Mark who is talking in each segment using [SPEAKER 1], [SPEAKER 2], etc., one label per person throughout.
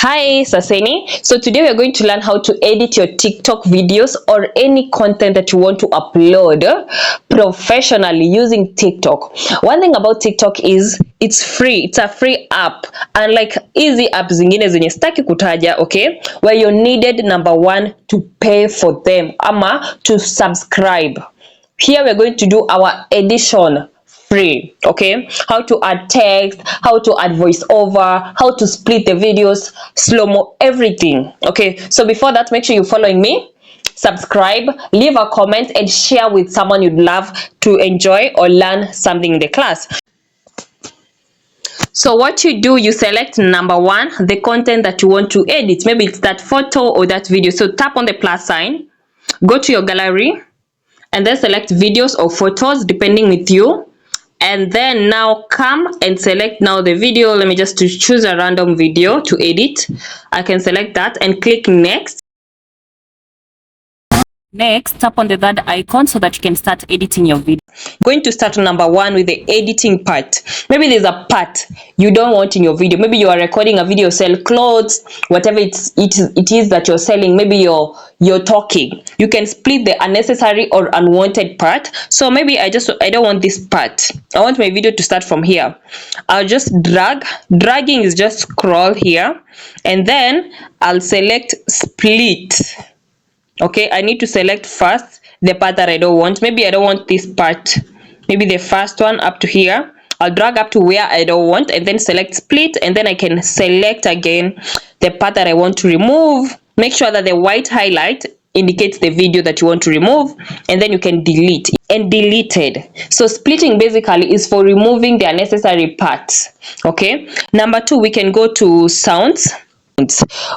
[SPEAKER 1] Hi, Saseni. So today we are going to learn how to edit your TikTok videos or any content that you want to upload professionally using TikTok. One thing about TikTok is it's free. It's a free app. Unlike easy apps zingine zenye sitaki kutaja, okay? Where you're needed, number one, to pay for them ama to subscribe. Here we're going to do our edition free, okay? How to add text, how to add voiceover, how to split the videos, slow-mo, everything, okay? So before that, make sure you're following me, subscribe, leave a comment, and share with someone you'd love to enjoy or learn something in the class. So what you do, you select number one, the content that you want to edit. Maybe it's that photo or that video. So tap on the plus sign, go to your gallery, and then select videos or photos depending with you, and then now come and select now the video. Let me just choose a random video to edit. I can select that and click next. Next, tap on the third icon so that you can start editing your video. Going to start number one with the editing part. Maybe there's a part you don't want in your video. Maybe you are recording a video, sell clothes, whatever it is that you're selling. Maybe you're talking. You can split the unnecessary or unwanted part. So maybe I don't want this part. I want my video to start from here. I'll just drag. Dragging is just scroll here, and then I'll select split. Okay, I need to select first the part that I don't want. Maybe I don't want this part. Maybe the first one up to here. I'll drag up to where I don't want and then select split, and then I can select again the part that I want to remove. Make sure that the white highlight indicates the video that you want to remove, and then you can delete and deleted. So splitting basically is for removing the unnecessary parts. Okay, number two, we can go to sounds.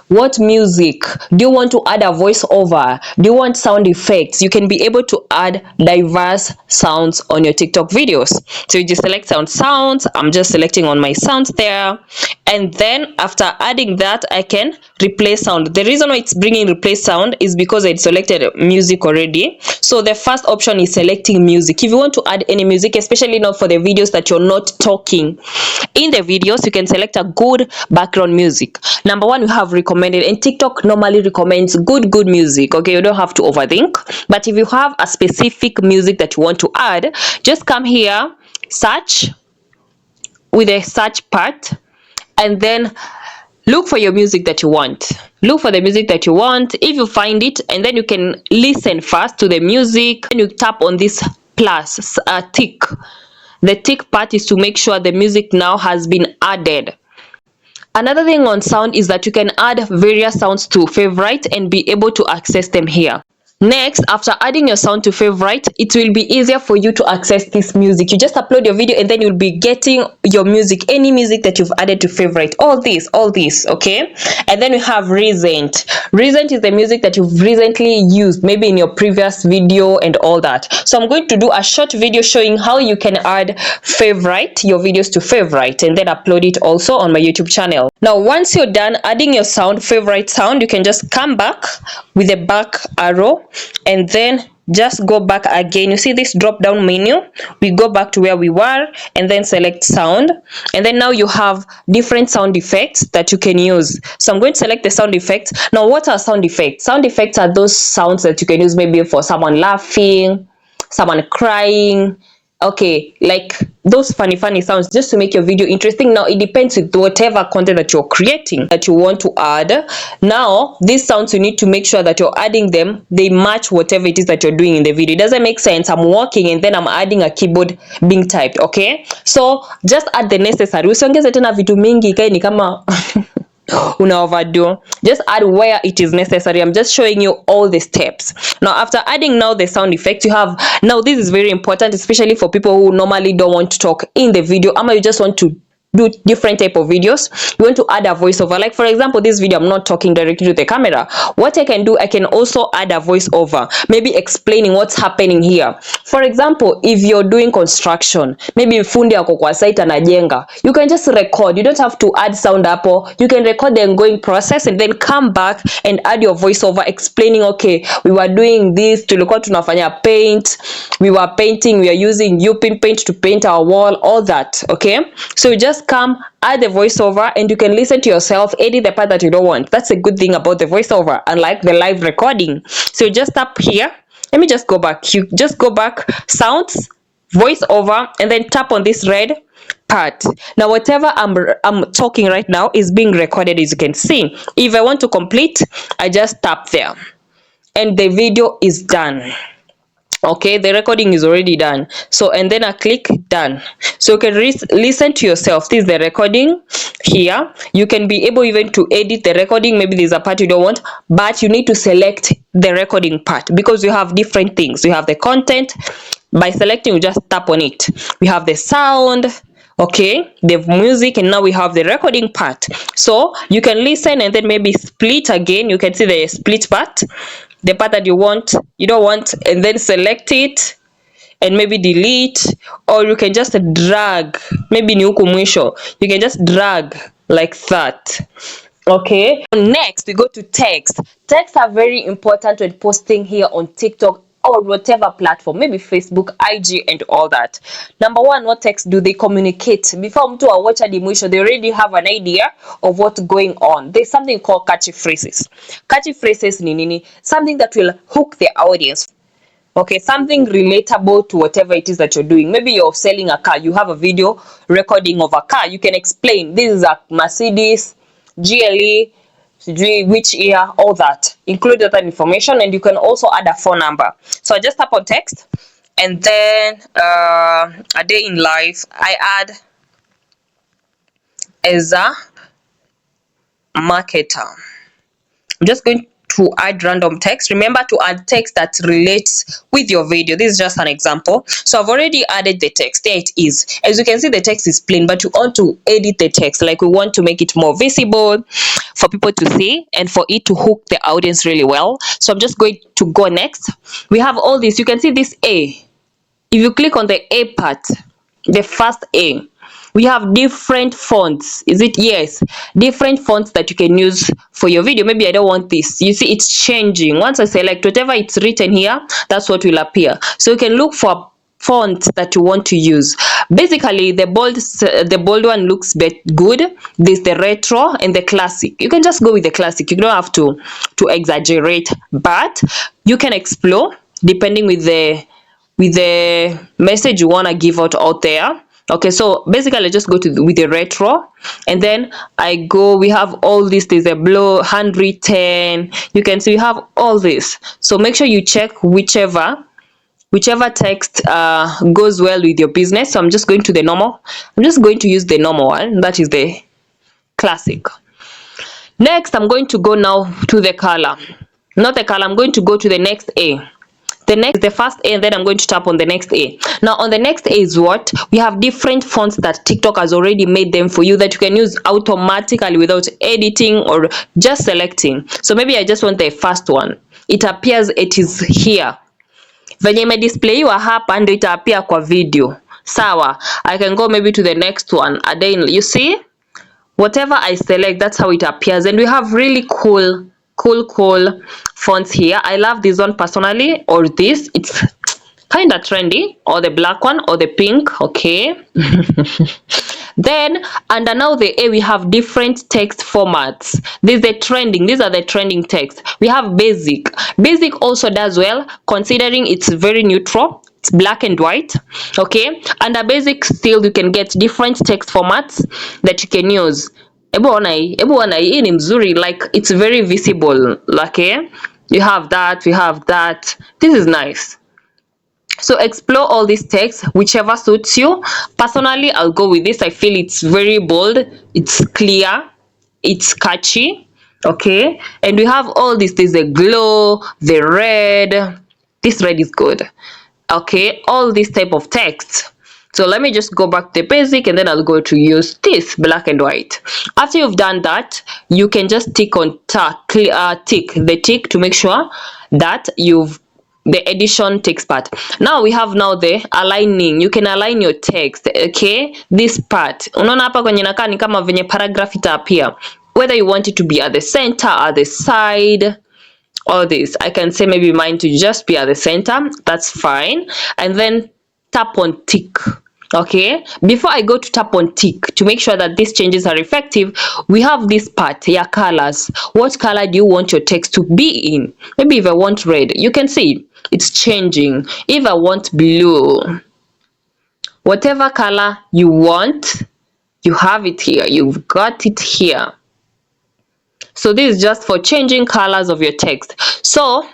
[SPEAKER 1] What music do you want to add? A voiceover? Do you want sound effects? You can be able to add diverse sounds on your TikTok videos. So you just select sounds. I'm just selecting on my sounds there, and then after adding that, I can replace sound. The reason why it's bringing replace sound is because I selected music already. So the first option is selecting music. If you want to add any music, especially not for the videos that you're not talking in the videos, you can select a good background music. Number one, you have recommended, and TikTok normally recommends good music. Okay, you don't have to overthink. But if you have a specific music that you want to add, just come here, search with a search part, and then look for your music that you want. Look for the music that you want. If you find it, and then you can listen first to the music, and you tap on this plus tick. The tick part is to make sure the music now has been added. Another thing on sound is that you can add various sounds to favorite and be able to access them here. Next, after adding your sound to favorite, it will be easier for you to access this music. You just upload your video and then you'll be getting your music, any music that you've added to favorite. All this, okay? And then we have recent. Recent is the music that you've recently used, maybe in your previous video and all that. So I'm going to do a short video showing how you can add favorite, your videos to favorite, and then upload it also on my YouTube channel. Now, once you're done adding your sound, favorite sound, you can just come back with the back arrow, and then just go back again. You see this drop down menu, we go back to where we were and then select sound, and then now you have different sound effects that you can use. So I'm going to select the sound effects. Now, what are sound effects? Sound effects are those sounds that you can use maybe for someone laughing, someone crying, okay, like those funny sounds, just to make your video interesting. Now it depends with whatever content that you're creating that you want to add. Now these sounds, you need to make sure that you're adding them, they match whatever it is that you're doing in the video. It doesn't make sense I'm walking and then I'm adding a keyboard being typed. Okay, so just add the necessary. Usiongeze tena vitu mingi ikae ni kama una overdo. Just add where it is necessary. I'm just showing you all the steps. Now after adding now the sound effects, you have now, this is very important, especially for people who normally don't want to talk in the video, or you just want to do different type of videos. You want to add a voiceover. Like for example, this video I'm not talking directly to the camera. What I can do, I can also add a voiceover, maybe explaining what's happening here. For example, if you're doing construction, maybe fundi yako kwa site anajenga, you can just record. You don't have to add sound hapo. You can record the ongoing process and then come back and add your voiceover explaining, okay, we were doing this, tulikuwa tunafanya paint, we were painting, we are using UPin paint to paint our wall, all that. Okay, so you just just come, add the voiceover, and you can listen to yourself, edit the part that you don't want. That's a good thing about the voiceover, unlike the live recording. So you just tap here. Let me just go back. You just go back, sounds, voiceover, and then tap on this red part. Now whatever I'm talking right now is being recorded, as you can see. If I want to complete, I just tap there and the video is done. Okay, the recording is already done. So, and then I click done. So you can listen to yourself. This is the recording here. You can be able even to edit the recording. Maybe there's a part you don't want, but you need to select the recording part because you have different things. You have the content. By selecting, you just tap on it. We have the sound, okay, the music, and now we have the recording part. So you can listen and then maybe split again. You can see the split part, the part that you don't want, and then select it and maybe delete, or you can just drag, maybe ni huku mwisho, you can just drag like that. Okay, next we go to text. Texts are very important when posting here on TikTok or whatever platform, maybe Facebook, IG, and all that. Number one, what text do they communicate? Before mtu watch hadi mwisho, they already have an idea of what's going on. There's something called catchy phrases. Catchy phrases ni nini? Something that will hook the audience. Okay, something relatable to whatever it is that you're doing. Maybe you're selling a car, you have a video recording of a car. You can explain this is a Mercedes GLE, which year, all that. Include that information, and you can also add a phone number. So I just tap on text, and then a day in life, I add as a marketer. I'm just going to add random text. Remember to add text that relates with your video. This is just an example. So I've already added the text. There it is. As you can see, the text is plain, but you want to edit the text. Like we want to make it more visible for people to see and for it to hook the audience really well. So I'm just going to go next. We have all this. You can see this A. If you click on the A part, the first A, we have different fonts. Is it? Yes, different fonts that you can use for your video. Maybe I don't want this. You see it's changing. Once I select whatever it's written here, that's what will appear. So you can look for font that you want to use. Basically the bold one looks good. There's the retro and the classic. You can just go with the classic. You don't have to exaggerate, but you can explore depending with the message you want to give out there. Okay, so basically I just go with the retro, and then I go, we have all this. There's a blue handwritten. You can see we have all this. So make sure you check whichever text goes well with your business. So I'm just going to the normal. I'm just going to use the normal one. That is the classic. Next, I'm going to go now to the color. Not the color. I'm going to go to the next A. The first A, and then I'm going to tap on the next A. Now on the next A is what? We have different fonts that TikTok has already made them for you that you can use automatically without editing or just selecting. So maybe I just want the first one. It appears it is here. Venye imedisplayiwa hapa ndio itaapia kwa video. Sawa. I can go maybe to the next one. Again, you see? Whatever I select, that's how it appears. And we have really cool fonts here. I love this one personally, or this. It's kind of trendy, or the black one, or the pink. Okay. Then under now the A, we have different text formats. These are the trending text. We have basic. Basic also does well, considering it's very neutral. It's black and white. Okay, under basic still you can get different text formats that you can use. Ebu ona hii ni mzuri, like it's very visible. Okay, you have that, we have that. This is nice. So explore all these texts, whichever suits you. Personally, I'll go with this. I feel it's very bold, it's clear, it's catchy. Okay, and we have all this. There's the glow, the red. This red is good. Okay, all this type of text. So let me just go back to the basic, and then I'll go to use this black and white. After you've done that, you can just tick on the tick to make sure that the edition text part. Now we have the aligning. You can align your text. Okay, this part unaona hapa kwenye nakaa ni kama venye paragraph itaapia, whether you want it to be at the center, at the side, all this. I can say maybe mine to just be at the center. That's fine. And then tap on tick. Okay, before I go to tap on tick to make sure that these changes are effective, we have this part here, colors. What color do you want your text to be in? Maybe if I want red, you can see it's changing. If I want blue, whatever color you want, you have it here. You've got it here. So this is just for changing colors of your text. So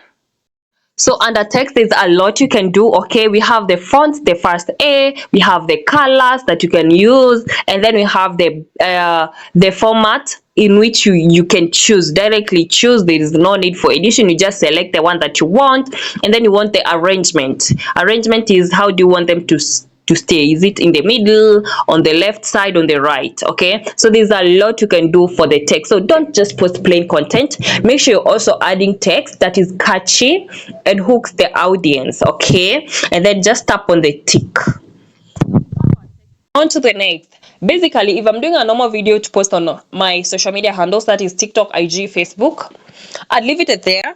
[SPEAKER 1] under text, there's a lot you can do. Okay, we have the fonts, the first A, we have the colors that you can use, and then we have the format in which you can directly choose. There is no need for edition. You just select the one that you want, and then you want the arrangement. Arrangement is how do you want them to stay. Is it in the middle, on the left side, on the right? Okay, so there's a lot you can do for the text. So don't just post plain content. Make sure you're also adding text that is catchy and hooks the audience. Okay, and then just tap on the tick. On to the next. Basically, if I'm doing a normal video to post on my social media handles, that is TikTok, IG, Facebook, I'd leave it there.